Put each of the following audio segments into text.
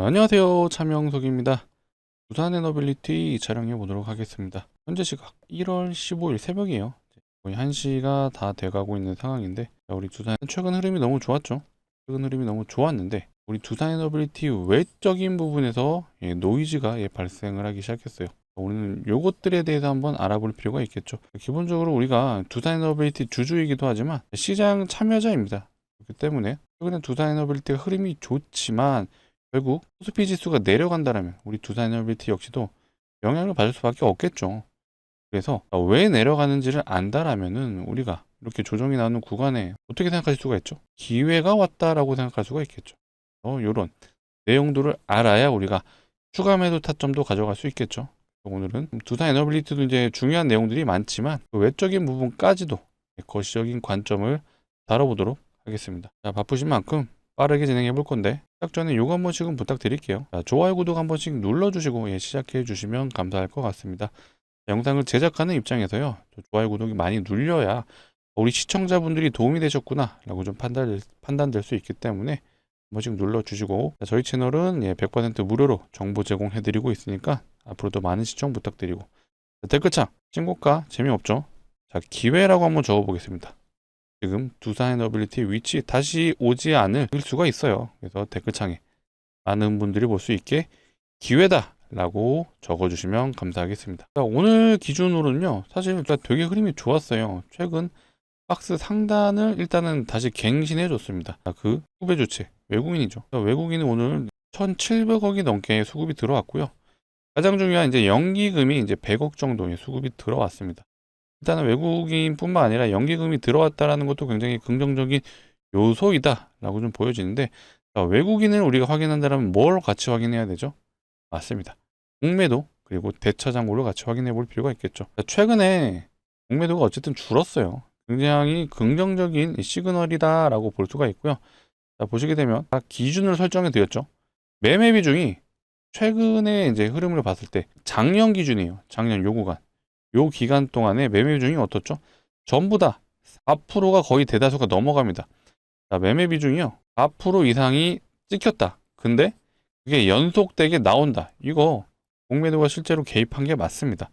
안녕하세요, 차명석입니다. 두산 에너빌리티 촬영해 보도록 하겠습니다. 현재 시각 1월 15일 새벽이에요. 거의 1시가 다 돼가고 있는 상황인데, 우리 두산 최근 흐름이 너무 좋았죠. 최근 흐름이 너무 좋았는데 우리 두산 에너빌리티 외적인 부분에서 노이즈가 발생을 하기 시작했어요. 우리는 요것들에 대해서 한번 알아볼 필요가 있겠죠. 기본적으로 우리가 두산 에너빌리티 주주이기도 하지만 시장 참여자입니다. 그렇기 때문에 최근에 두산 에너빌리티가 흐름이 좋지만 결국 코스피 지수가 내려간다면 우리 두산 에너빌리티 역시도 영향을 받을 수밖에 없겠죠. 그래서 왜 내려가는지를 안다라면은 우리가 이렇게 조정이 나오는 구간에 어떻게 생각하실 수가 있죠? 기회가 왔다라고 생각할 수가 있겠죠. 이런 내용들을 알아야 우리가 추가 매도 타점도 가져갈 수 있겠죠. 오늘은 두산 에너빌리티도 이제 중요한 내용들이 많지만 그 외적인 부분까지도 거시적인 관점을 다뤄보도록 하겠습니다. 자, 바쁘신 만큼 빠르게 진행해 볼 건데 시작 전에 요거 한 번씩은 부탁드릴게요. 자, 좋아요, 구독 한 번씩 눌러주시고 시작해 주시면 감사할 것 같습니다. 영상을 제작하는 입장에서요, 좋아요, 구독이 많이 눌려야 우리 시청자분들이 도움이 되셨구나 라고 좀 판단될 수 있기 때문에 한 번씩 눌러주시고, 저희 채널은 100% 무료로 정보 제공해드리고 있으니까 앞으로도 많은 시청 부탁드리고, 댓글창 신고가 재미없죠? 자, 기회라고 한번 적어보겠습니다. 지금 두산 에너빌리티 위치 다시 오지 않을 수가 있어요. 그래서 댓글창에 많은 분들이 볼 수 있게 기회다 라고 적어주시면 감사하겠습니다. 자, 오늘 기준으로는요, 사실 되게 흐름이 좋았어요. 최근 박스 상단을 일단은 다시 갱신해 줬습니다. 그 후배 주체 외국인이죠. 외국인은 오늘 1,700억이 넘게 수급이 들어왔고요. 가장 중요한 이제 연기금이 이제 100억 정도의 수급이 들어왔습니다. 일단은 외국인뿐만 아니라 연기금이 들어왔다라는 것도 굉장히 긍정적인 요소이다라고 좀 보여지는데, 외국인을 우리가 확인한다면 뭘 같이 확인해야 되죠? 맞습니다. 공매도 그리고 대차 잔고를 같이 확인해 볼 필요가 있겠죠. 최근에 공매도가 어쨌든 줄었어요. 굉장히 긍정적인 시그널이다라고 볼 수가 있고요. 자, 보시게 되면 각 기준을 설정해 드렸죠. 매매 비중이 최근에 이제 흐름을 봤을 때 작년 기준이에요. 작년 요 구간. 요 기간 동안에 매매 비중이 어떻죠? 전부 다 4%가 거의 대다수가 넘어갑니다. 자, 매매 비중이요. 4% 이상이 찍혔다. 근데 그게 연속되게 나온다. 이거 공매도가 실제로 개입한 게 맞습니다.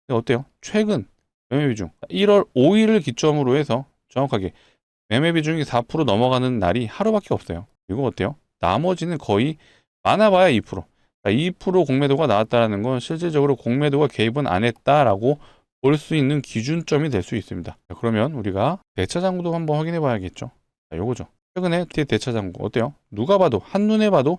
근데 어때요? 최근 매매 비중 1월 5일을 기점으로 해서 정확하게 매매 비중이 4% 넘어가는 날이 하루밖에 없어요. 이거 어때요? 나머지는 거의 많아봐야 2%. 2% 공매도가 나왔다는 건 실질적으로 공매도가 개입은 안 했다라고 볼 수 있는 기준점이 될 수 있습니다. 자, 그러면 우리가 대차 잔고도 한번 확인해 봐야겠죠. 자, 요거죠. 최근에 대차 잔고 어때요? 누가 봐도 한눈에 봐도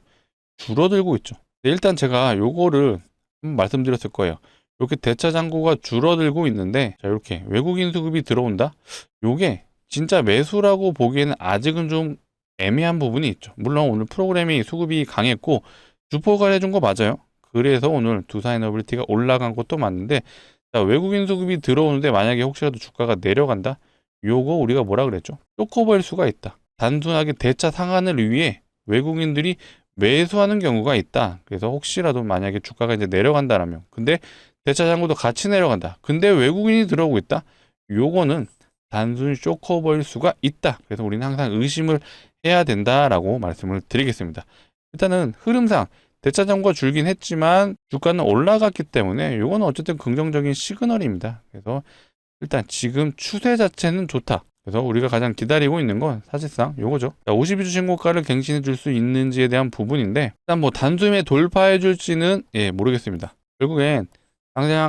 줄어들고 있죠. 일단 제가 요거를 한번 말씀드렸을 거예요. 이렇게 대차 잔고가 줄어들고 있는데, 자, 이렇게 외국인 수급이 들어온다. 요게 진짜 매수라고 보기에는 아직은 좀 애매한 부분이 있죠. 물론 오늘 프로그램이 수급이 강했고 주포가 해준 거 맞아요. 그래서 오늘 두산 에너빌리티가 올라간 것도 맞는데, 자, 외국인 수급이 들어오는데 만약에 혹시라도 주가가 내려간다? 요거 우리가 뭐라 그랬죠? 쪼커볼 수가 있다. 단순하게 대차 상한을 위해 외국인들이 매수하는 경우가 있다. 그래서 혹시라도 만약에 주가가 이제 내려간다라면, 근데 대차 잔고도 같이 내려간다. 근데 외국인이 들어오고 있다. 요거는 단순히 쇼커버일 수가 있다. 그래서 우리는 항상 의심을 해야 된다라고 말씀을 드리겠습니다. 일단은 흐름상 대차 잔고가 줄긴 했지만 주가는 올라갔기 때문에 요거는 어쨌든 긍정적인 시그널입니다. 그래서 일단 지금 추세 자체는 좋다. 그래서 우리가 가장 기다리고 있는 건 사실상 요거죠. 52주 신고가를 갱신해 줄 수 있는지에 대한 부분인데, 일단 뭐 단숨에 돌파해 줄지는 모르겠습니다. 결국엔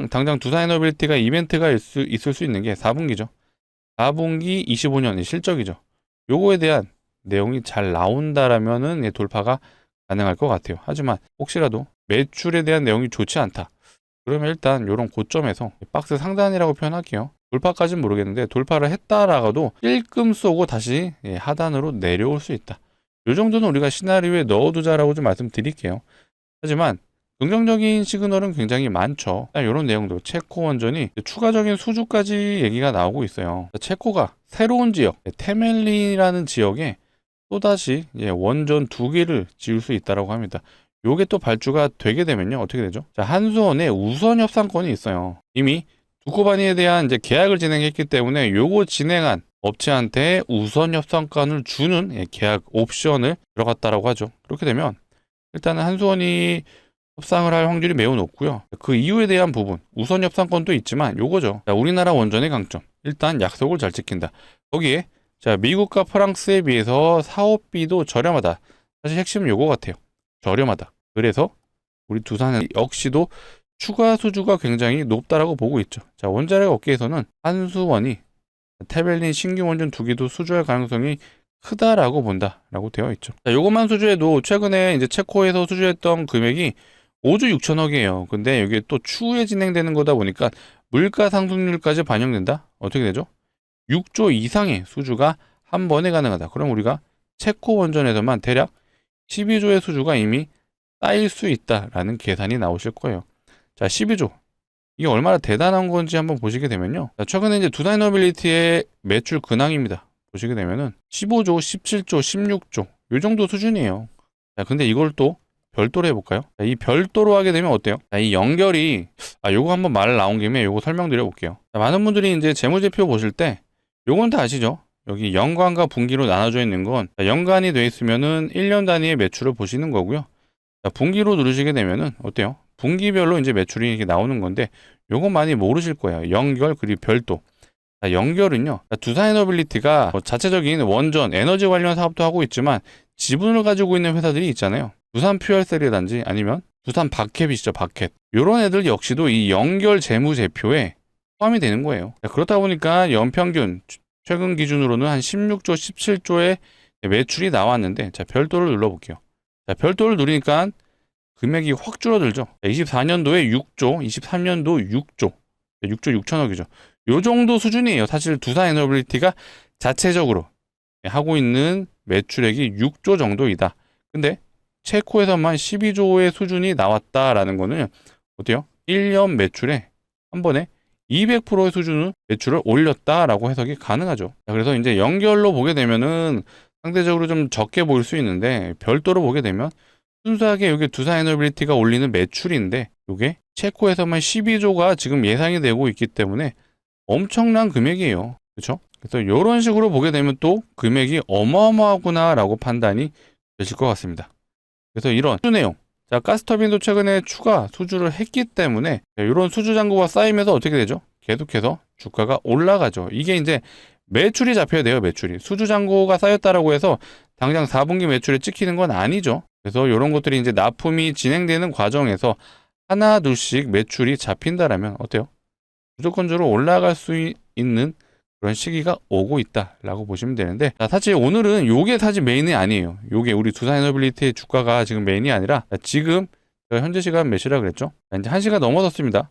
당장 두산 에너빌리티가 이벤트가 있을 수 있는 게 4분기죠. 4분기 25년의 실적이죠. 요거에 대한 내용이 잘 나온다라면은 돌파가 가능할 것 같아요. 하지만 혹시라도 매출에 대한 내용이 좋지 않다. 그러면 일단 이런 고점에서 박스 상단이라고 표현할게요. 돌파까지는 모르겠는데 돌파를 했다라가도 찔끔 쏘고 다시 하단으로 내려올 수 있다. 이 정도는 우리가 시나리오에 넣어두자라고 좀 말씀드릴게요. 하지만 긍정적인 시그널은 굉장히 많죠. 이런 내용도 체코 원전이 추가적인 수주까지 얘기가 나오고 있어요. 체코가 새로운 지역, 테멜리라는 지역에 또다시 원전 2개를 지을 수 있다고 합니다. 요게 또 발주가 되게 되면요, 어떻게 되죠? 자, 한수원에 우선 협상권이 있어요. 이미 두코바니에 대한 이제 계약을 진행했기 때문에 요거 진행한 업체한테 우선 협상권을 주는 계약 옵션을 들어갔다라고 하죠. 그렇게 되면 일단은 한수원이 협상을 할 확률이 매우 높고요. 그 이유에 대한 부분, 우선 협상권도 있지만 요거죠. 자, 우리나라 원전의 강점. 일단 약속을 잘 지킨다. 거기에 자, 미국과 프랑스에 비해서 사업비도 저렴하다. 사실 핵심은 요거 같아요. 저렴하다. 그래서 우리 두산 역시도 추가 수주가 굉장히 높다라고 보고 있죠. 자, 원자력 업계에서는 한수원이 테벨린 신규 원전 2기도 수주할 가능성이 크다라고 본다라고 되어 있죠. 자, 요것만 수주해도 최근에 이제 체코에서 수주했던 금액이 5조 6천억이에요. 근데 이게 또 추후에 진행되는 거다 보니까 물가 상승률까지 반영된다? 어떻게 되죠? 6조 이상의 수주가 한 번에 가능하다. 그럼 우리가 체코 원전에서만 대략 12조의 수주가 이미 쌓일 수 있다라는 계산이 나오실 거예요. 자, 12조. 이게 얼마나 대단한 건지 한번 보시게 되면요. 자, 최근에 이제 두산에너빌리티의 매출 근황입니다. 보시게 되면은 15조, 17조, 16조 요 정도 수준이에요. 자, 근데 이걸 또 별도로 해볼까요? 자, 이 별도로 하게 되면 어때요? 자, 이 연결이 요거 한번 말 나온 김에 요거 설명드려 볼게요. 자, 많은 분들이 이제 재무제표 보실 때 요건 다 아시죠? 여기 연간과 분기로 나눠져 있는 건 연간이 돼 있으면은 1년 단위의 매출을 보시는 거고요. 자, 분기로 누르시게 되면은 어때요? 분기별로 이제 매출이 이렇게 나오는 건데 요거 많이 모르실 거예요. 연결 그리고 별도. 자, 연결은요. 두산에너빌리티가 자체적인 원전 에너지 관련 사업도 하고 있지만 지분을 가지고 있는 회사들이 있잖아요. 두산 퓨얼셀이라든지 아니면 두산 바켓이죠. 바켓. 요런 애들 역시도 이 연결 재무제표에 포함이 되는 거예요. 자, 그렇다 보니까 연평균 최근 기준으로는 한 16조, 17조의 매출이 나왔는데 자, 별도를 눌러볼게요. 자, 별도를 누르니까 금액이 확 줄어들죠. 24년도에 6조, 23년도 6조, 6조 6천억이죠. 요 정도 수준이에요. 사실 두산에너빌리티가 자체적으로 하고 있는 매출액이 6조 정도이다. 근데 체코에서만 12조의 수준이 나왔다라는 거는 어때요? 1년 매출에 한 번에 200%의 수준의 매출을 올렸다라고 해석이 가능하죠. 그래서 이제 연결로 보게 되면은 상대적으로 좀 적게 보일 수 있는데 별도로 보게 되면 순수하게 이게 두산에너빌리티가 올리는 매출인데 이게 체코에서만 12조가 지금 예상이 되고 있기 때문에 엄청난 금액이에요. 그렇죠? 그래서 이런 식으로 보게 되면 또 금액이 어마어마하구나라고 판단이 되실 것 같습니다. 그래서 이런 수주 내용. 자, 가스터빈도 최근에 추가 수주를 했기 때문에 이런 수주 잔고가 쌓이면서 어떻게 되죠? 계속해서 주가가 올라가죠. 이게 이제 매출이 잡혀야 돼요, 매출이. 수주 잔고가 쌓였다라고 해서 당장 4분기 매출에 찍히는 건 아니죠. 그래서 이런 것들이 이제 납품이 진행되는 과정에서 하나 둘씩 매출이 잡힌다라면 어때요? 무조건적으로 올라갈 수 있는 그런 시기가 오고 있다라고 보시면 되는데 자, 사실 오늘은 요게 사실 메인이 아니에요. 요게 우리 두산에너빌리티의 주가가 지금 메인이 아니라 지금 현재 시간 몇 시라 그랬죠? 이제 1시가 넘어섰습니다.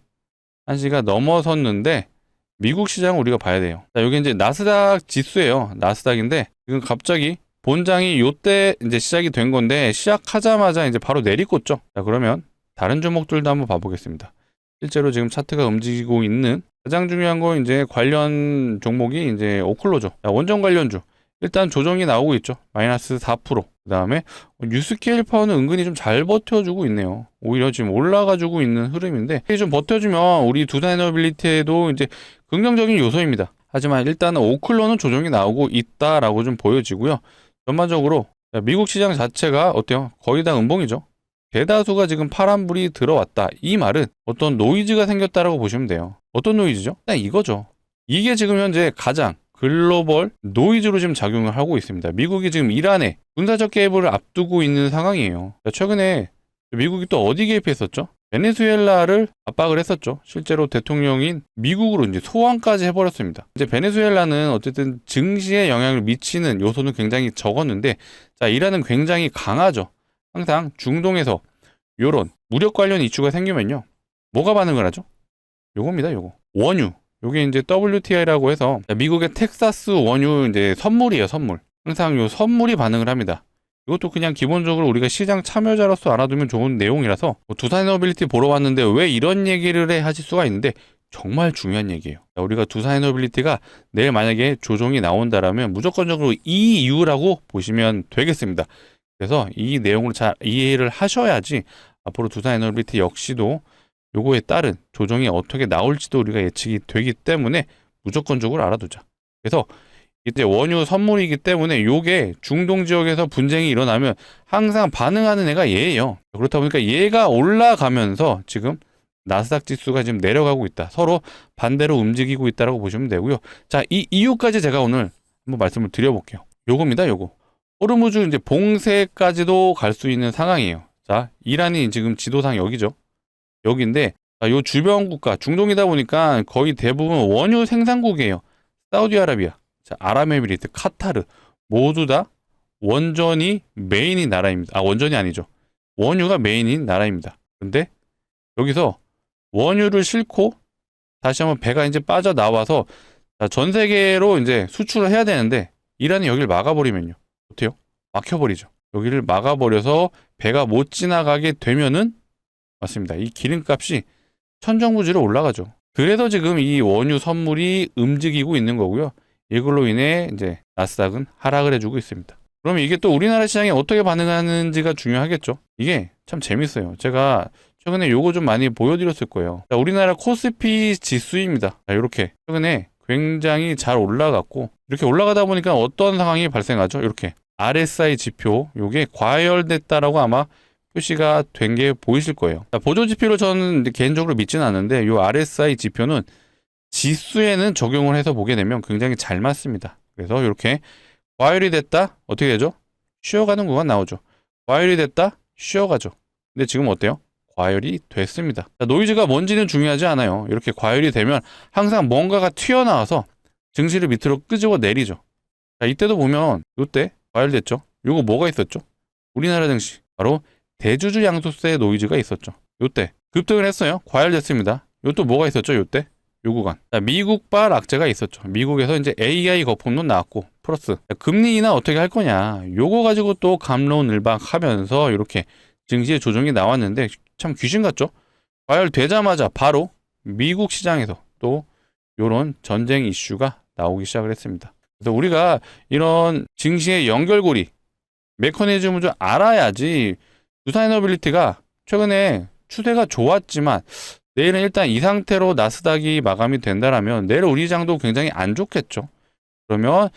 1시가 넘어섰는데 미국 시장을 우리가 봐야 돼요. 자, 요게 이제 나스닥 지수예요. 나스닥인데 지금 갑자기 본장이 요때 이제 시작이 된 건데 시작하자마자 이제 바로 내리꽂죠. 자, 그러면 다른 종목들도 한번 봐보겠습니다. 실제로 지금 차트가 움직이고 있는 가장 중요한 건 이제 관련 종목이 이제 오클로죠. 자, 원전 관련주. 일단 조정이 나오고 있죠. 마이너스 4%. 그 다음에 뉴스케일 파워는 은근히 좀 잘 버텨주고 있네요. 오히려 지금 올라가지고 있는 흐름인데 좀 버텨주면 우리 두산에너빌리티에도 이제 긍정적인 요소입니다. 하지만 일단은 오클로는 조정이 나오고 있다라고 좀 보여지고요. 전반적으로 미국 시장 자체가 어때요? 거의 다 음봉이죠. 대다수가 지금 파란불이 들어왔다. 이 말은 어떤 노이즈가 생겼다라고 보시면 돼요. 어떤 노이즈죠? 딱 이거죠. 이게 지금 현재 가장 글로벌 노이즈로 지금 작용을 하고 있습니다. 미국이 지금 이란에 군사적 개입을 앞두고 있는 상황이에요. 최근에 미국이 또 어디 개입했었죠? 베네수엘라를 압박을 했었죠. 실제로 대통령인 미국으로 이제 소환까지 해버렸습니다. 이제 베네수엘라는 어쨌든 증시에 영향을 미치는 요소는 굉장히 적었는데, 자, 이란은 굉장히 강하죠. 항상 중동에서 요런 무력 관련 이슈가 생기면요. 뭐가 반응을 하죠? 요겁니다, 요거. 원유. 요게 이제 WTI라고 해서 미국의 텍사스 원유 이제 선물이에요, 선물. 항상 요 선물이 반응을 합니다. 이것도 그냥 기본적으로 우리가 시장 참여자로서 알아두면 좋은 내용이라서 두산에너빌리티 보러 왔는데 왜 이런 얘기를 해 하실 수가 있는데 정말 중요한 얘기예요. 우리가 두산에너빌리티가 내일 만약에 조정이 나온다라면 무조건적으로 이 이유라고 보시면 되겠습니다. 그래서 이 내용을 잘 이해를 하셔야지 앞으로 두산에너빌리티 역시도 요거에 따른 조정이 어떻게 나올지도 우리가 예측이 되기 때문에 무조건적으로 알아두자. 그래서 이제 원유 선물이기 때문에 요게 중동 지역에서 분쟁이 일어나면 항상 반응하는 애가 얘예요. 그렇다 보니까 얘가 올라가면서 지금 나스닥 지수가 지금 내려가고 있다. 서로 반대로 움직이고 있다라고 보시면 되고요. 자, 이 이유까지 제가 오늘 한번 말씀을 드려볼게요. 요겁니다, 요거. 호르무즈 이제 봉쇄까지도 갈 수 있는 상황이에요. 자, 이란이 지금 지도상 여기죠. 여기인데, 요 주변 국가, 중동이다 보니까 거의 대부분 원유 생산국이에요. 사우디아라비아, 자, 아랍에미리트, 카타르, 모두 다 원전이 메인인 나라입니다. 아, 원전이 아니죠. 원유가 메인인 나라입니다. 근데 여기서 원유를 싣고 다시 한번 배가 이제 빠져나와서 전 세계로 이제 수출을 해야 되는데 이란이 여기를 막아버리면요. 어때요? 막혀버리죠. 여기를 막아버려서 배가 못 지나가게 되면은 맞습니다. 이 기름값이 천정부지로 올라가죠. 그래서 지금 이 원유 선물이 움직이고 있는 거고요. 이걸로 인해 이제 나스닥은 하락을 해주고 있습니다. 그러면 이게 또 우리나라 시장에 어떻게 반응하는지가 중요하겠죠. 이게 참 재밌어요. 제가 최근에 요거 좀 많이 보여드렸을 거예요. 자, 우리나라 코스피 지수입니다. 자, 이렇게 최근에 굉장히 잘 올라갔고 이렇게 올라가다 보니까 어떤 상황이 발생하죠? 이렇게 RSI 지표 요게 과열됐다라고 아마 표시가 된 게 보이실 거예요. 자, 보조 지표를 저는 개인적으로 믿지는 않는데 요 RSI 지표는 지수에는 적용을 해서 보게 되면 굉장히 잘 맞습니다. 그래서 이렇게 과열이 됐다 어떻게 되죠? 쉬어가는 구간 나오죠. 과열이 됐다 쉬어가죠. 근데 지금 어때요? 과열이 됐습니다. 자, 노이즈가 뭔지는 중요하지 않아요. 이렇게 과열이 되면 항상 뭔가가 튀어나와서 증시를 밑으로 끄집어 내리죠. 자, 이때도 보면 이때 과열됐죠. 요거 뭐가 있었죠? 우리나라 증시 바로 대주주 양도세 노이즈가 있었죠. 요때 급등을 했어요. 과열됐습니다. 요또 뭐가 있었죠? 요때 요 구간. 자, 미국발 악재가 있었죠. 미국에서 이제 AI 거품론 나왔고 플러스 자, 금리 인하 어떻게 할 거냐. 요거 가지고 또 갑론을박하면서 이렇게 증시의 조정이 나왔는데 참 귀신 같죠? 과열되자마자 바로 미국 시장에서 또 요런 전쟁 이슈가 나오기 시작을 했습니다. 그래서 우리가 이런 증시의 연결고리 메커니즘을 좀 알아야지 두산에너빌리티가 최근에 추세가 좋았지만 내일은 일단 이 상태로 나스닥이 마감이 된다라면 내일 우리 시장도 굉장히 안 좋겠죠. 그러면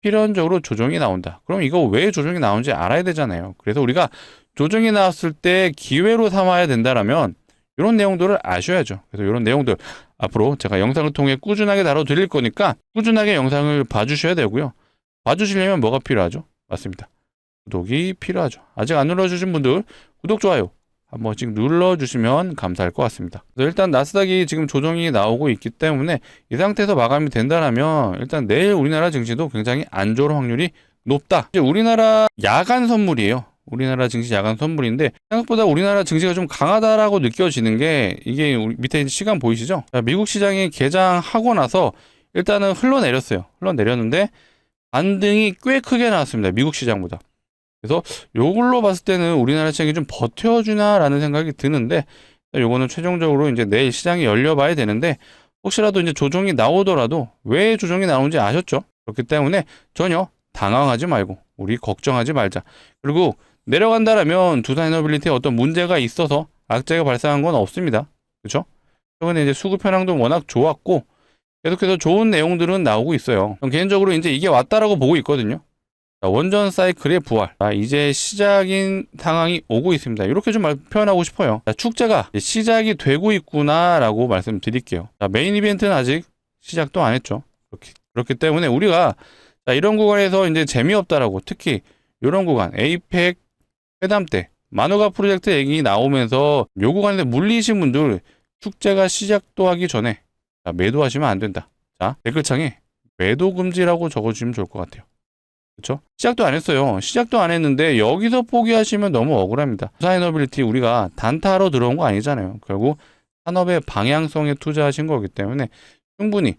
필연적으로 조정이 나온다. 그럼 이거 왜 조정이 나오는지 알아야 되잖아요. 그래서 우리가 조정이 나왔을 때 기회로 삼아야 된다라면 이런 내용들을 아셔야죠. 그래서 이런 내용들 앞으로 제가 영상을 통해 꾸준하게 다뤄드릴 거니까 꾸준하게 영상을 봐주셔야 되고요. 봐주시려면 뭐가 필요하죠? 맞습니다. 구독이 필요하죠. 아직 안 눌러주신 분들 구독, 좋아요 한 번씩 눌러주시면 감사할 것 같습니다. 그래서 일단 나스닥이 지금 조정이 나오고 있기 때문에 이 상태에서 마감이 된다면 일단 내일 우리나라 증시도 굉장히 안 좋을 확률이 높다. 이제 우리나라 야간 선물이에요. 우리나라 증시 야간 선물인데 생각보다 우리나라 증시가 좀 강하다라고 느껴지는 게 이게 밑에 시간 보이시죠? 자, 미국 시장이 개장하고 나서 일단은 흘러내렸어요. 흘러내렸는데 반등이 꽤 크게 나왔습니다. 미국 시장보다. 그래서 요걸로 봤을 때는 우리나라 시장이 좀 버텨주나라는 생각이 드는데 요거는 최종적으로 이제 내일 시장이 열려봐야 되는데 혹시라도 이제 조정이 나오더라도 왜 조정이 나오는지 아셨죠? 그렇기 때문에 전혀 당황하지 말고 우리 걱정하지 말자. 그리고 내려간다라면 두산에너빌리티에 어떤 문제가 있어서 악재가 발생한 건 없습니다. 그렇죠? 최근에 이제 수급 현황도 워낙 좋았고 계속해서 좋은 내용들은 나오고 있어요. 개인적으로 이제 이게 왔다라고 보고 있거든요. 자, 원전 사이클의 부활. 자, 이제 시작인 상황이 오고 있습니다. 이렇게 좀 표현하고 싶어요. 자, 축제가 시작이 되고 있구나라고 말씀드릴게요. 자, 메인 이벤트는 아직 시작도 안 했죠. 그렇기 때문에 우리가 자, 이런 구간에서 이제 재미없다라고 특히 이런 구간 에이펙 회담 때 마누가 프로젝트 얘기 나오면서 요 구간에 물리신 분들 축제가 시작도 하기 전에 자, 매도하시면 안 된다. 자, 댓글창에 매도 금지라고 적어주시면 좋을 것 같아요. 그렇죠? 시작도 안 했어요. 시작도 안 했는데 여기서 포기하시면 너무 억울합니다. 두산에너빌리티 우리가 단타로 들어온 거 아니잖아요. 결국 산업의 방향성에 투자하신 거기 때문에 충분히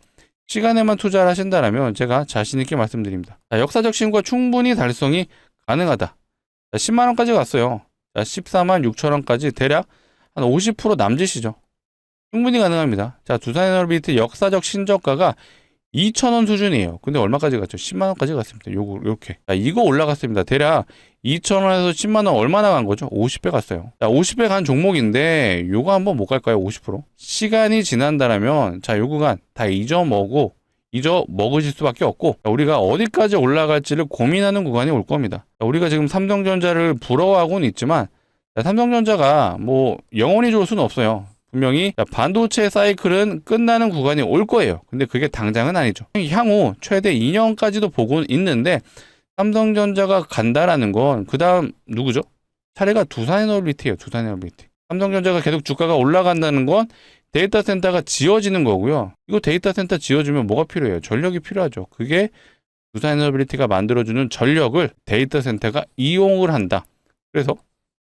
시간에만 투자를 하신다면 제가 자신 있게 말씀드립니다. 자, 역사적 신고가 충분히 달성이 가능하다. 자, 10만 원까지 갔어요. 자, 14만 6천 원까지 대략 한 50% 남짓이죠. 충분히 가능합니다. 자, 두산에너빌리티 역사적 신저가가 2,000원 수준이에요. 근데 얼마까지 갔죠? 10만 원까지 갔습니다. 요렇게. 자, 이거 올라갔습니다. 대략 2,000원에서 10만 원 얼마나 간 거죠? 50배 갔어요. 자, 50배 간 종목인데 요거 한번 못 갈까요? 50%? 시간이 지난다라면 자, 요 구간 다 잊어먹고 잊어먹으실 수밖에 없고, 우리가 어디까지 올라갈지를 고민하는 구간이 올 겁니다. 우리가 지금 삼성전자를 부러워하고는 있지만 삼성전자가 뭐 영원히 좋을 수는 없어요. 분명히 반도체 사이클은 끝나는 구간이 올 거예요. 근데 그게 당장은 아니죠. 향후 최대 2년까지도 보고 있는데 삼성전자가 간다라는 건 그 다음 누구죠? 차례가 두산에너빌리티예요. 두산에너빌리티. 삼성전자가 계속 주가가 올라간다는 건 데이터 센터가 지어지는 거고요. 이거 데이터 센터 지어주면 뭐가 필요해요? 전력이 필요하죠. 그게 두산에너빌리티가 만들어주는 전력을 데이터 센터가 이용을 한다. 그래서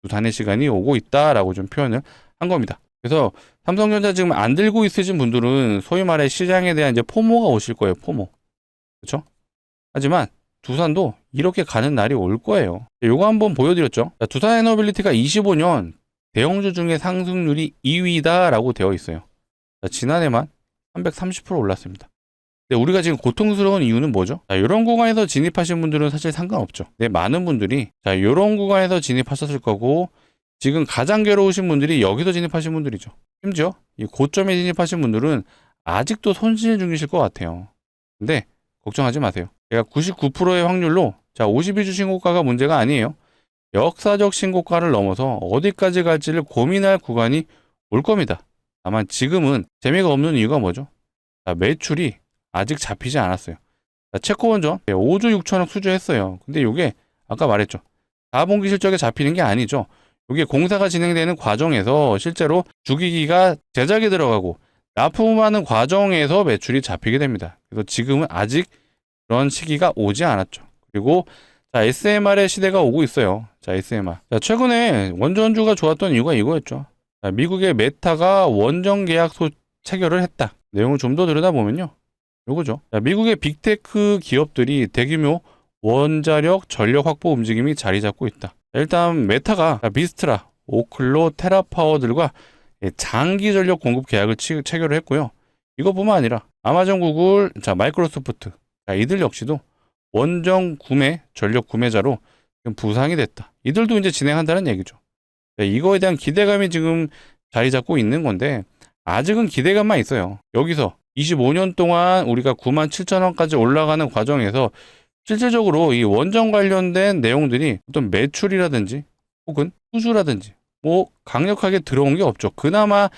두산의 시간이 오고 있다라고 좀 표현을 한 겁니다. 그래서 삼성전자 지금 안 들고 있으신 분들은 소위 말해 시장에 대한 이제 포모가 오실 거예요. 포모. 그렇죠? 하지만 두산도 이렇게 가는 날이 올 거예요. 요거 한번 보여드렸죠. 두산에너빌리티가 25년 대형주 중에 상승률이 2위다라고 되어 있어요. 지난해만 330% 올랐습니다. 근데 우리가 지금 고통스러운 이유는 뭐죠? 이런 구간에서 진입하신 분들은 사실 상관없죠. 근데 많은 분들이 이런 구간에서 진입하셨을 거고, 지금 가장 괴로우신 분들이 여기서 진입하신 분들이죠. 심지어 이 고점에 진입하신 분들은 아직도 손실 중이실 것 같아요. 근데 걱정하지 마세요. 제가 99%의 확률로 52주 신고가가 문제가 아니에요. 역사적 신고가를 넘어서 어디까지 갈지를 고민할 구간이 올 겁니다. 다만 지금은 재미가 없는 이유가 뭐죠? 매출이 아직 잡히지 않았어요. 채권전 5조 6천억 수주했어요. 근데 이게 아까 말했죠. 4분기 실적에 잡히는 게 아니죠. 이게 공사가 진행되는 과정에서 실제로 주기기가 제작에 들어가고 납품하는 과정에서 매출이 잡히게 됩니다. 그래서 지금은 아직 그런 시기가 오지 않았죠. 그리고 SMR의 시대가 오고 있어요. SMR. 최근에 원전주가 좋았던 이유가 이거였죠. 미국의 메타가 원전 계약서 체결을 했다. 내용을 좀 더 들여다보면요. 요거죠. 미국의 빅테크 기업들이 대규모 원자력 전력 확보 움직임이 자리 잡고 있다. 일단 메타가 비스트라, 오클로, 테라파워들과 장기 전력 공급 계약을 체결을 했고요. 이것뿐만 아니라 아마존, 구글, 마이크로소프트, 이들 역시도 원전 구매, 전력 구매자로 부상이 됐다. 이들도 이제 진행한다는 얘기죠. 이거에 대한 기대감이 지금 자리 잡고 있는 건데 아직은 기대감만 있어요. 여기서 25년 동안 우리가 97,000원까지 올라가는 과정에서 실질적으로 이 원전 관련된 내용들이 어떤 매출이라든지 혹은 수주라든지 뭐 강력하게 들어온 게 없죠. 그나마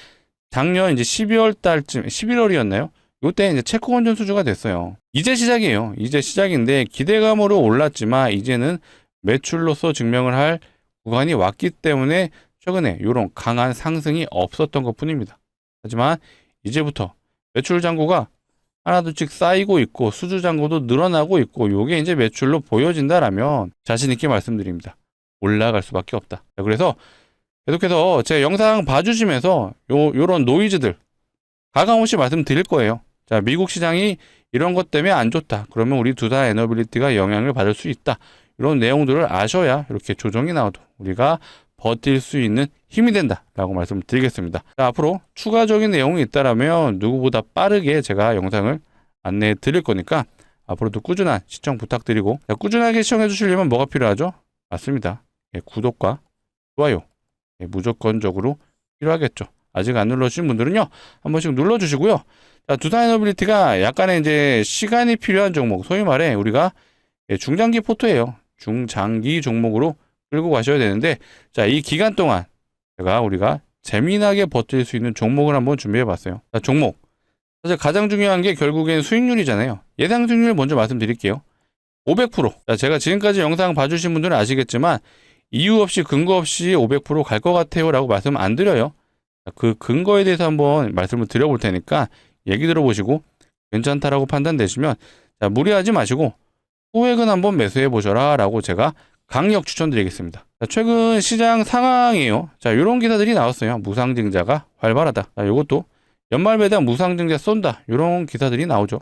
작년 이제 12월 달쯤, 11월이었나요? 이때 이제 체코 원전 수주가 됐어요. 이제 시작이에요. 이제 시작인데 기대감으로 올랐지만 이제는 매출로서 증명을 할 구간이 왔기 때문에 최근에 이런 강한 상승이 없었던 것 뿐입니다. 하지만 이제부터 매출 잔고가 하나둘씩 쌓이고 있고 수주 잔고도 늘어나고 있고 요게 이제 매출로 보여진다라면 자신 있게 말씀드립니다. 올라갈 수밖에 없다. 그래서 계속해서 제 영상 봐주시면서 요런 노이즈들 가감없이 말씀드릴 거예요. 미국 시장이 이런 것 때문에 안 좋다. 그러면 우리 두산에너빌리티가 영향을 받을 수 있다. 이런 내용들을 아셔야 이렇게 조정이 나와도 우리가 버틸 수 있는 힘이 된다라고 말씀을 드리겠습니다. 앞으로 추가적인 내용이 있다라면 누구보다 빠르게 제가 영상을 안내해 드릴 거니까 앞으로도 꾸준한 시청 부탁드리고, 꾸준하게 시청해 주시려면 뭐가 필요하죠? 맞습니다. 구독과 좋아요 무조건적으로 필요하겠죠. 아직 안 눌러주신 분들은요 한 번씩 눌러주시고요. 두산에너빌리티가 약간의 이제 시간이 필요한 종목, 소위 말해 우리가 중장기 포트예요. 중장기 종목으로 끌고 가셔야 되는데, 이 기간 동안 우리가 재미나게 버틸 수 있는 종목을 한번 준비해 봤어요. 종목 사실 가장 중요한 게 결국엔 수익률이잖아요. 예상 수익률 먼저 말씀드릴게요. 500%. 제가 지금까지 영상 봐주신 분들은 아시겠지만 이유 없이 근거 없이 500% 갈 것 같아요 라고 말씀 안 드려요. 그 근거에 대해서 한번 말씀을 드려볼 테니까 얘기 들어보시고 괜찮다라고 판단되시면 무리하지 마시고 소액은 한번 매수해 보셔라 라고 제가 강력 추천드리겠습니다. 최근 시장 상황이에요. 이런 기사들이 나왔어요. 무상증자가 활발하다. 이것도 연말 배당 무상증자 쏜다. 이런 기사들이 나오죠.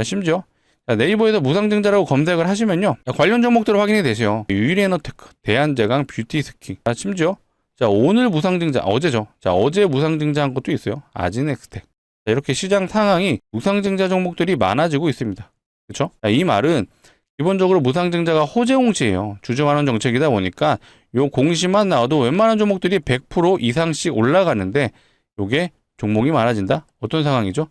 심지어 네이버에서 무상증자라고 검색을 하시면요, 관련 종목들을 확인이 되세요. 유일에너테크, 대한제강, 뷰티스킨. 심지어 오늘 무상증자, 어제죠. 어제 무상증자한 것도 있어요. 아진엑스텍. 이렇게 시장 상황이 무상증자 종목들이 많아지고 있습니다. 그렇죠? 이 말은 기본적으로 무상증자가 호재공시예요. 주주환원 정책이다 보니까 요 공시만 나와도 웬만한 종목들이 100% 이상씩 올라가는데 요게 종목이 많아진다? 어떤 상황이죠?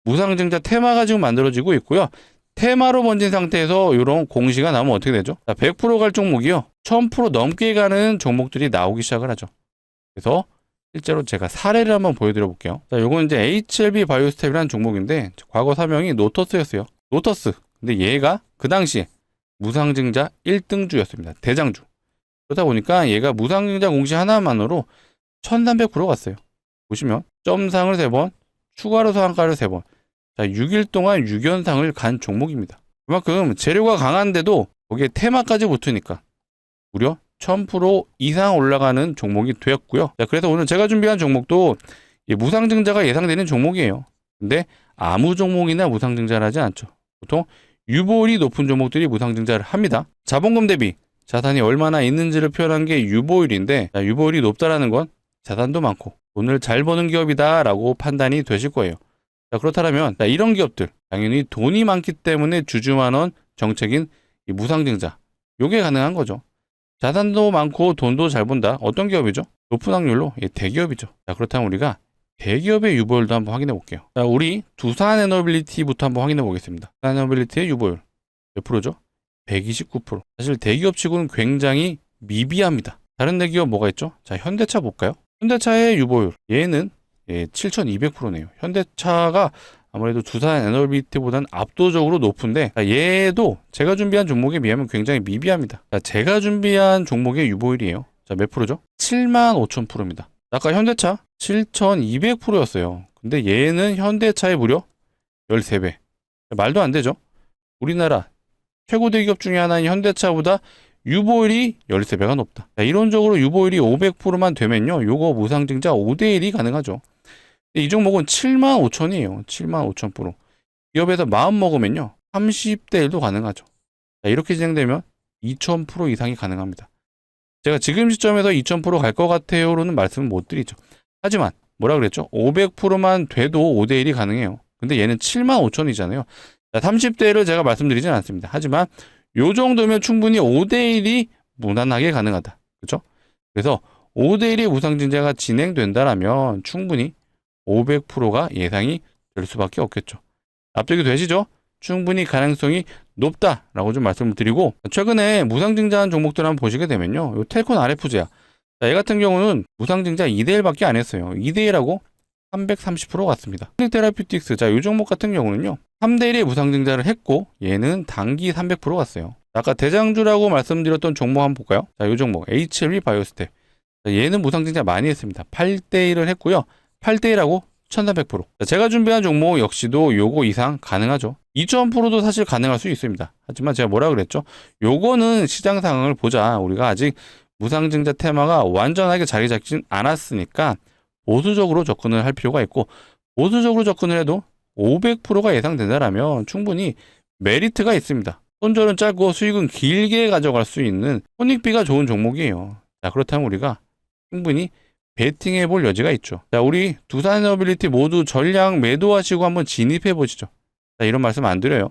무상증자 테마가 지금 만들어지고 있고요. 테마로 번진 상태에서 이런 공시가 나오면 어떻게 되죠? 100% 갈 종목이요. 1000% 넘게 가는 종목들이 나오기 시작을 하죠. 그래서 실제로 제가 사례를 한번 보여드려 볼게요. 자, 요건 이제 HLB 바이오스텝이라는 종목인데 과거 사명이 노터스였어요. 노터스. 근데 얘가 그 당시에 무상증자 1등주였습니다. 대장주. 그러다 보니까 얘가 무상증자 공시 하나만으로 1300% 갔어요. 보시면 점상을 3번, 추가로 상한가를 3번. 자, 6일 동안 6연상을 간 종목입니다. 그만큼 재료가 강한데도 거기에 테마까지 붙으니까 무려 1000% 이상 올라가는 종목이 되었고요. 자, 그래서 오늘 제가 준비한 종목도 무상증자가 예상되는 종목이에요. 근데 아무 종목이나 무상증자를 하지 않죠. 보통 유보율이 높은 종목들이 무상증자를 합니다. 자본금 대비 자산이 얼마나 있는지를 표현한 게 유보율인데, 자, 유보율이 높다라는 건 자산도 많고 돈을 잘 버는 기업이다 라고 판단이 되실 거예요. 자, 그렇다면 이런 기업들 당연히 돈이 많기 때문에 주주만원 정책인 이 무상증자 요게 가능한 거죠. 자산도 많고 돈도 잘 번다. 어떤 기업이죠? 높은 확률로 대기업이죠. 자, 그렇다면 우리가 대기업의 유보율도 한번 확인해 볼게요. 자, 우리 두산에너빌리티부터 한번 확인해 보겠습니다. 두산에너빌리티의 유보율 몇 프로죠? 129%. 사실 대기업 치고는 굉장히 미비합니다. 다른 대기업 뭐가 있죠? 자, 현대차 볼까요? 현대차의 유보율 얘는 7200%네요. 현대차가 아무래도 두산에너빌리티보다는 압도적으로 높은데, 얘도 제가 준비한 종목에 비하면 굉장히 미비합니다. 제가 준비한 종목의 유보율이에요. 자, 몇 프로죠? 75,000%입니다. 아까 현대차 7200%였어요. 근데 얘는 현대차의 무려 13배. 말도 안 되죠? 우리나라 최고 대기업 중에 하나인 현대차보다 유보율이 13배가 높다. 이론적으로 유보율이 500%만 되면요, 요거 무상증자 5대1이 가능하죠. 이 종목은 75,000이에요. 75,000%. 기업에서 마음 먹으면요, 30대 1도 가능하죠. 자, 이렇게 진행되면 2000% 이상이 가능합니다. 제가 지금 시점에서 2000% 갈 것 같아요로는 말씀을 못 드리죠. 하지만 뭐라 그랬죠? 500%만 돼도 5대1이 가능해요. 근데 얘는 75,000이잖아요. 30대 1을 제가 말씀드리진 않습니다. 하지만 요 정도면 충분히 5대1이 무난하게 가능하다. 그렇죠? 그래서 5대1의 무상증자가 진행된다라면 충분히 500%가 예상이 될 수밖에 없겠죠. 납득이 되시죠? 충분히 가능성이 높다라고 좀 말씀을 드리고, 최근에 무상증자한 종목들 한번 보시게 되면요, 요 텔콘 RF제야. 자, 얘 같은 경우는 무상증자 2대1밖에 안 했어요. 2대1하고 330% 갔습니다. 테라피틱스, 자, 이 종목 같은 경우는요, 3대1의 무상증자를 했고 얘는 단기 300% 갔어요. 아까 대장주라고 말씀드렸던 종목 한번 볼까요? 자, 이 종목 HLB 바이오스텝. 자, 얘는 무상증자 많이 했습니다. 8대1을 했고요. 8대1하고 1300%. 자, 제가 준비한 종목 역시도 요거 이상 가능하죠. 2000%도 사실 가능할 수 있습니다. 하지만 제가 뭐라 그랬죠? 요거는 시장 상황을 보자. 우리가 아직 무상증자 테마가 완전하게 자리 잡진 않았으니까 보수적으로 접근을 할 필요가 있고, 보수적으로 접근을 해도 500%가 예상된다라면 충분히 메리트가 있습니다. 손절은 짧고 수익은 길게 가져갈 수 있는 손익비가 좋은 종목이에요. 자, 그렇다면 우리가 충분히 베팅해 볼 여지가 있죠. 자, 우리 두산에너빌리티 모두 전량 매도하시고 한번 진입해 보시죠. 자, 이런 말씀 안 드려요.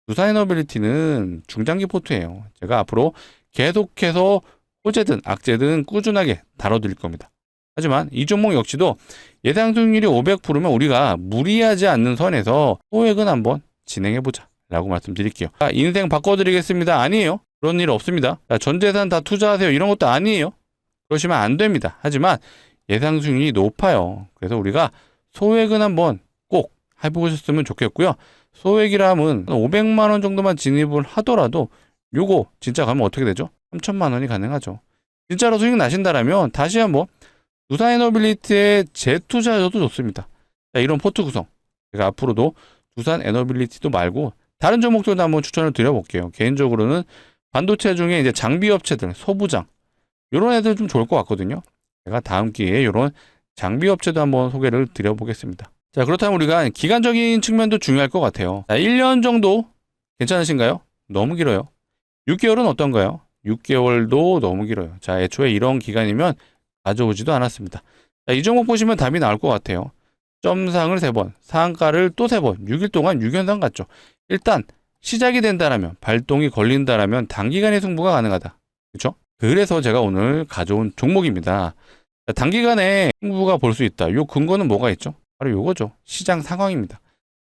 두산에너빌리티는 중장기 포트예요. 제가 앞으로 계속해서 호재든 악재든 꾸준하게 다뤄드릴 겁니다. 하지만 이 종목 역시도 예상 수익률이 500%면 우리가 무리하지 않는 선에서 소액은 한번 진행해보자 라고 말씀드릴게요. 인생 바꿔드리겠습니다. 아니에요. 그런 일 없습니다. 전 재산 다 투자하세요. 이런 것도 아니에요. 그러시면 안 됩니다. 하지만 예상 수익률이 높아요. 그래서 우리가 소액은 한번 꼭 해보셨으면 좋겠고요. 소액이라 하면 500만 원 정도만 진입을 하더라도 요거 진짜 가면 어떻게 되죠? 3천만 원이 가능하죠. 진짜로 수익 나신다라면 다시 한번 두산에너빌리티에 재투자하셔도 좋습니다. 자, 이런 포트 구성 제가 앞으로도 두산에너빌리티도 말고 다른 종목들도 한번 추천을 드려볼게요. 개인적으로는 반도체 중에 이제 장비 업체들, 소부장 이런 애들 좀 좋을 것 같거든요. 제가 다음 기회에 이런 장비 업체도 한번 소개를 드려보겠습니다. 자, 그렇다면 우리가 기간적인 측면도 중요할 것 같아요. 자, 1년 정도 괜찮으신가요? 너무 길어요. 6개월은 어떤가요? 6개월도 너무 길어요. 자, 애초에 이런 기간이면 가져오지도 않았습니다. 자, 이 종목 보시면 답이 나올 것 같아요. 점상을 3번, 상한가를 또 3번, 6일 동안 6연상 갔죠. 일단 시작이 된다라면, 발동이 걸린다라면 단기간의 승부가 가능하다. 그렇죠? 그래서 제가 오늘 가져온 종목입니다. 자, 단기간에 승부가 볼 수 있다. 요 근거는 뭐가 있죠? 바로 요거죠. 시장 상황입니다.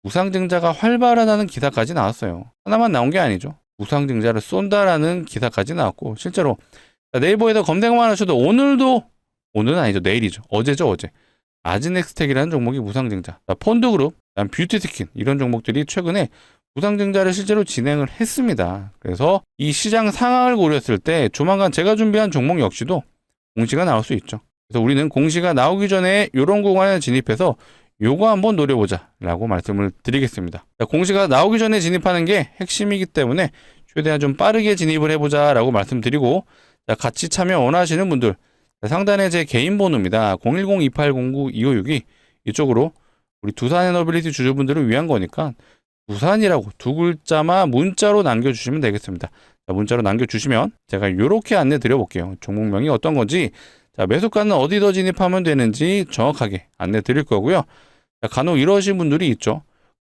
무상증자가 활발하다는 기사까지 나왔어요. 하나만 나온 게 아니죠. 무상증자를 쏜다라는 기사까지 나왔고, 실제로 네이버에서 검색만 하셔도 오늘은 아니죠. 내일이죠. 어제죠, 어제. 아즈넥스텍이라는 종목이 무상증자, 펀드그룹, 뷰티스킨 이런 종목들이 최근에 무상증자를 실제로 진행을 했습니다. 그래서 이 시장 상황을 고렸을 때 조만간 제가 준비한 종목 역시도 공시가 나올 수 있죠. 그래서 우리는 공시가 나오기 전에 이런 구간에 진입해서 요거 한번 노려보자 라고 말씀을 드리겠습니다. 공시가 나오기 전에 진입하는 게 핵심이기 때문에 최대한 좀 빠르게 진입을 해보자 라고 말씀드리고, 같이 참여 원하시는 분들 상단에 제 개인 번호입니다. 010-2809-2562 이쪽으로 우리 두산에너빌리티 주주분들을 위한 거니까 두산이라고 두 글자만 문자로 남겨주시면 되겠습니다. 문자로 남겨주시면 제가 이렇게 안내 드려볼게요. 종목명이 어떤 건지, 매수가는 어디서 진입하면 되는지 정확하게 안내 드릴 거고요. 간혹 이러신 분들이 있죠.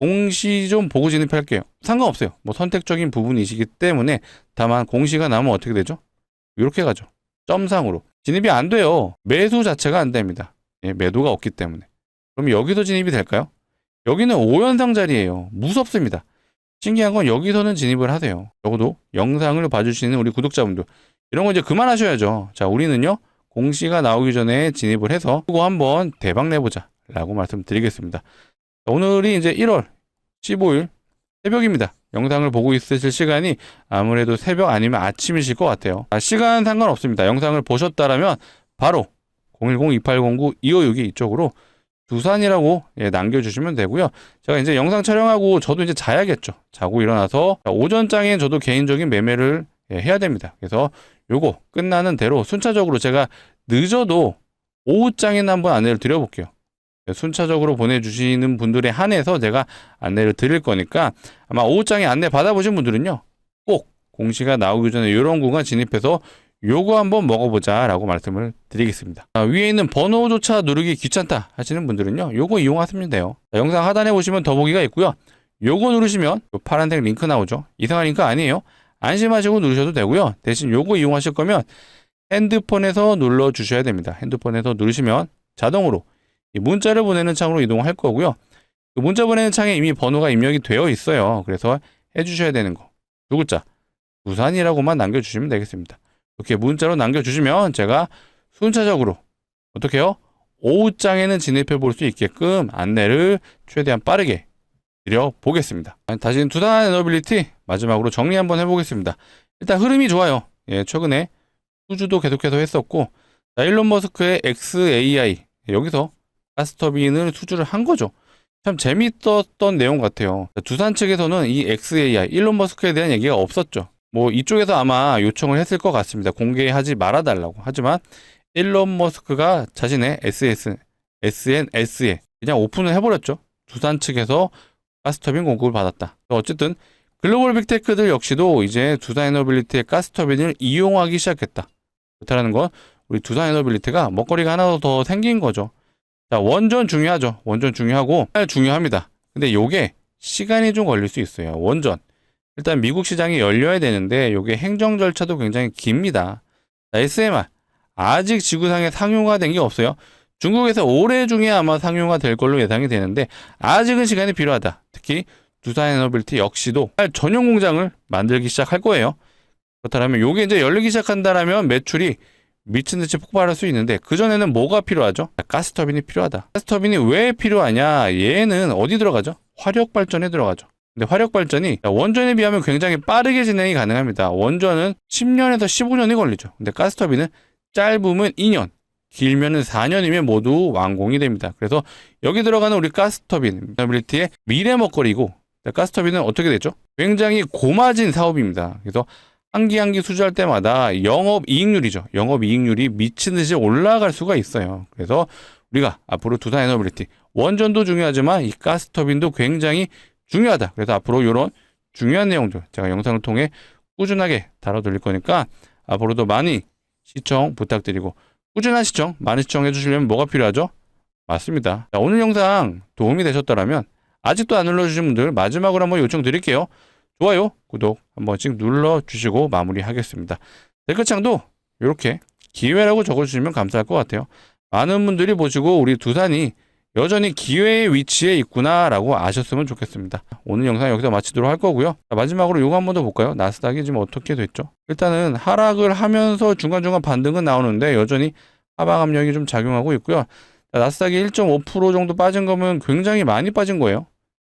공시 좀 보고 진입할게요. 상관없어요. 뭐 선택적인 부분이시기 때문에, 다만 공시가 나오면 어떻게 되죠? 이렇게 가죠. 점상으로. 진입이 안 돼요. 매수 자체가 안 됩니다. 매도가 없기 때문에. 그럼 여기서 진입이 될까요? 여기는 5연상 자리예요. 무섭습니다. 신기한 건 여기서는 진입을 하세요. 적어도 영상을 봐주시는 우리 구독자분들, 이런 거 이제 그만하셔야죠. 자, 우리는요, 공시가 나오기 전에 진입을 해서 그거 한번 대박 내보자 라고 말씀드리겠습니다. 오늘이 이제 1월 15일 새벽입니다. 영상을 보고 있으실 시간이 아무래도 새벽 아니면 아침이실 것 같아요. 시간 상관없습니다. 영상을 보셨다라면 바로 010-2809-2562 이쪽으로 두산이라고 남겨주시면 되고요. 제가 이제 영상 촬영하고 저도 이제 자야겠죠. 자고 일어나서 오전장엔 저도 개인적인 매매를 해야 됩니다. 그래서 요거 끝나는 대로 순차적으로 제가 늦어도 오후장에는 한번 안내를 드려볼게요. 순차적으로 보내주시는 분들에 한해서 제가 안내를 드릴 거니까, 아마 오후장에 안내 받아보신 분들은요, 꼭 공시가 나오기 전에 이런 구간 진입해서 요거 한번 먹어보자 라고 말씀을 드리겠습니다. 위에 있는 번호조차 누르기 귀찮다 하시는 분들은요, 요거 이용하시면 돼요. 영상 하단에 보시면 더보기가 있고요. 요거 누르시면 요 파란색 링크 나오죠. 이상한 링크 아니에요. 안심하시고 누르셔도 되고요. 대신 요거 이용하실 거면 핸드폰에서 눌러주셔야 됩니다. 핸드폰에서 누르시면 자동으로 이 문자를 보내는 창으로 이동할 거고요. 그 문자 보내는 창에 이미 번호가 입력이 되어 있어요. 그래서 해주셔야 되는 거, 두 글자 두산이라고만 남겨주시면 되겠습니다. 이렇게 문자로 남겨주시면 제가 순차적으로 어떻게 해요? 오후장에는 진입해 볼 수 있게끔 안내를 최대한 빠르게 드려보겠습니다. 다시 두산에너빌리티 마지막으로 정리 한번 해보겠습니다. 일단 흐름이 좋아요. 최근에 수주도 계속해서 했었고, 일론 머스크의 XAI, 여기서 가스터빈을 수주를 한 거죠. 참 재밌었던 내용 같아요. 두산 측에서는 이 XAI, 일론 머스크에 대한 얘기가 없었죠. 뭐 이쪽에서 아마 요청을 했을 것 같습니다. 공개하지 말아달라고. 하지만 일론 머스크가 자신의 SNS에 그냥 오픈을 해버렸죠. 두산 측에서 가스터빈 공급을 받았다. 어쨌든 글로벌 빅테크들 역시도 이제 두산에너빌리티의 가스터빈을 이용하기 시작했다. 그렇다는 건 우리 두산에너빌리티가 먹거리가 하나 더 생긴 거죠. 자, 원전 중요하죠. 원전 중요하고 중요합니다. 근데 요게 시간이 좀 걸릴 수 있어요. 원전. 일단 미국 시장이 열려야 되는데 요게 행정 절차도 굉장히 깁니다. 자, SMR. 아직 지구상에 상용화 된 게 없어요. 중국에서 올해 중에 아마 상용화 될 걸로 예상이 되는데 아직은 시간이 필요하다. 특히 두산에너빌리티 역시도 전용 공장을 만들기 시작할 거예요. 그렇다면 요게 이제 열리기 시작한다라면 매출이 미친 듯이 폭발할 수 있는데, 그전에는 뭐가 필요하죠? 가스터빈이 필요하다. 가스터빈이 왜 필요하냐? 얘는 어디 들어가죠? 화력발전에 들어가죠. 근데 화력발전이 원전에 비하면 굉장히 빠르게 진행이 가능합니다. 원전은 10년에서 15년이 걸리죠. 근데 가스터빈은 짧으면 2년, 길면은 4년이면 모두 완공이 됩니다. 그래서 여기 들어가는 우리 가스터빈, 에너빌리티의 미래 먹거리고, 가스터빈은 어떻게 되죠? 굉장히 고마진 사업입니다. 그래서 한 기 한 기 수주할 때마다 영업이익률이죠. 영업이익률이 미친 듯이 올라갈 수가 있어요. 그래서 우리가 앞으로 두산에너빌리티, 원전도 중요하지만 이 가스터빈도 굉장히 중요하다. 그래서 앞으로 이런 중요한 내용들 제가 영상을 통해 꾸준하게 다뤄드릴 거니까 앞으로도 많이 시청 부탁드리고, 꾸준한 시청, 많이 시청해 주시려면 뭐가 필요하죠? 맞습니다. 자, 오늘 영상 도움이 되셨더라면 아직도 안 눌러주신 분들 마지막으로 한번 요청 드릴게요. 좋아요, 구독 한 번씩 눌러주시고 마무리하겠습니다. 댓글창도 이렇게 기회라고 적어주시면 감사할 것 같아요. 많은 분들이 보시고 우리 두산이 여전히 기회의 위치에 있구나라고 아셨으면 좋겠습니다. 오늘 영상 여기서 마치도록 할 거고요. 자, 마지막으로 요거 한 번 더 볼까요? 나스닥이 지금 어떻게 됐죠? 일단은 하락을 하면서 중간중간 반등은 나오는데 여전히 하방 압력이 좀 작용하고 있고요. 자, 나스닥이 1.5% 정도 빠진 거면 굉장히 많이 빠진 거예요.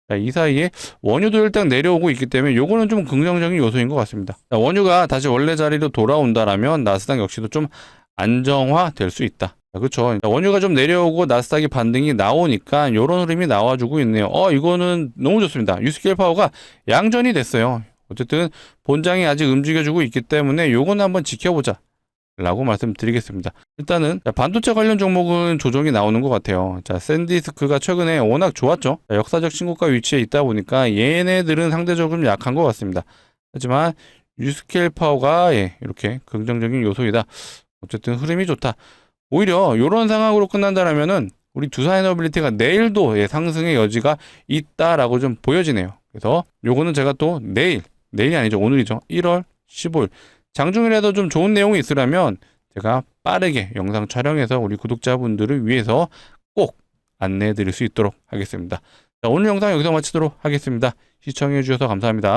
자, 이 사이에 원유도 일단 내려오고 있기 때문에 요거는 좀 긍정적인 요소인 것 같습니다. 자, 원유가 다시 원래 자리로 돌아온다라면 나스닥 역시도 좀 안정화될 수 있다. 그렇죠. 원유가 좀 내려오고 나스닥이 반등이 나오니까 이런 흐름이 나와주고 있네요. 이거는 너무 좋습니다. 유스케일 파워가 양전이 됐어요. 어쨌든 본장이 아직 움직여주고 있기 때문에 요거는 한번 지켜보자 라고 말씀드리겠습니다. 일단은 반도체 관련 종목은 조정이 나오는 것 같아요. 자, 샌디스크가 최근에 워낙 좋았죠. 자, 역사적 신고가 위치에 있다 보니까 얘네들은 상대적으로 좀 약한 것 같습니다. 하지만 유스케일 파워가 이렇게 긍정적인 요소이다. 어쨌든 흐름이 좋다. 오히려 이런 상황으로 끝난다라면은 우리 두산에너빌리티가 내일도 상승의 여지가 있다라고 좀 보여지네요. 그래서 요거는 제가 또 내일이 아니죠. 오늘이죠. 1월 15일 장중이라도 좀 좋은 내용이 있으려면 제가 빠르게 영상 촬영해서 우리 구독자분들을 위해서 꼭 안내해 드릴 수 있도록 하겠습니다. 자, 오늘 영상 여기서 마치도록 하겠습니다. 시청해 주셔서 감사합니다.